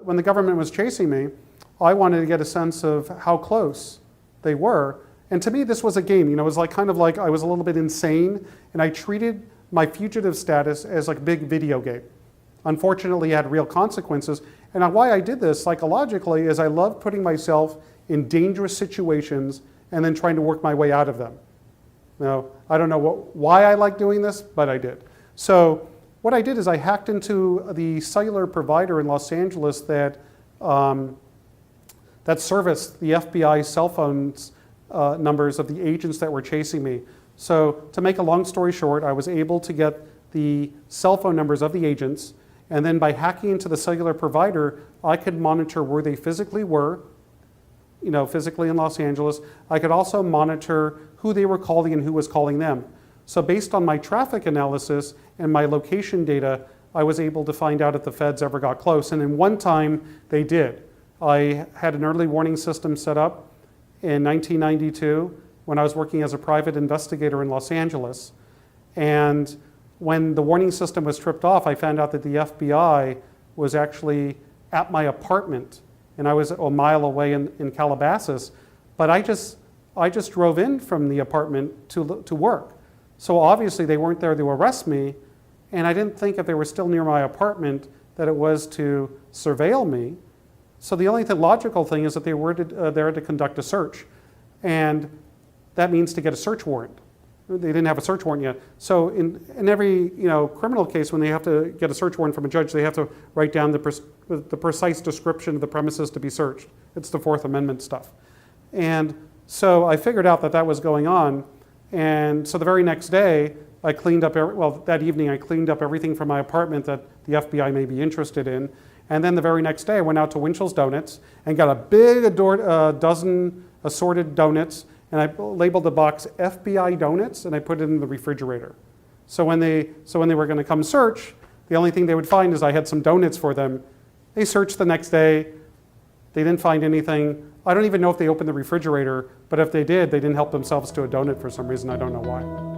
When the government was chasing me, I wanted to get a sense of how close they were. And to me, this was a game. You know, it was like kind of like I was a little bit insane, and I treated my fugitive status as like a big video game. Unfortunately, it had real consequences. And why I did this psychologically is I love putting myself in dangerous situations and then trying to work my way out of them. Now, I don't know why I like doing this, but I did. So what I did is I hacked into the cellular provider in Los Angeles that serviced the FBI cell phones numbers of the agents that were chasing me. So to make a long story short, I was able to get the cell phone numbers of the agents, and then by hacking into the cellular provider, I could monitor where they physically were, you know, physically in Los Angeles. I could also monitor who they were calling and who was calling them. So based on my traffic analysis and my location data, I was able to find out if the feds ever got close. And in one time, they did. I had an early warning system set up in 1992 when I was working as a private investigator in Los Angeles. And when the warning system was tripped off, I found out that the FBI was actually at my apartment, and I was a mile away in Calabasas. But I just drove in from the apartment to work. So obviously they weren't there to arrest me, and I didn't think if they were still near my apartment that it was to surveil me. So the only logical thing is that they were there to conduct a search, and that means to get a search warrant. They didn't have a search warrant yet. So in every criminal case, when they have to get a search warrant from a judge, they have to write down the precise description of the premises to be searched. It's the Fourth Amendment stuff. And so I figured out that that was going on. And so the very next day, I cleaned up, that evening I cleaned up everything from my apartment that the FBI may be interested in. And then the very next day I went out to Winchell's Donuts and got a big dozen assorted donuts, and I labeled the box FBI donuts, and I put it in the refrigerator. So when they were going to come search, the only thing they would find is I had some donuts for them. They searched the next day. They didn't find anything. I don't even know if they opened the refrigerator, but if they did, they didn't help themselves to a donut for some reason. I don't know why.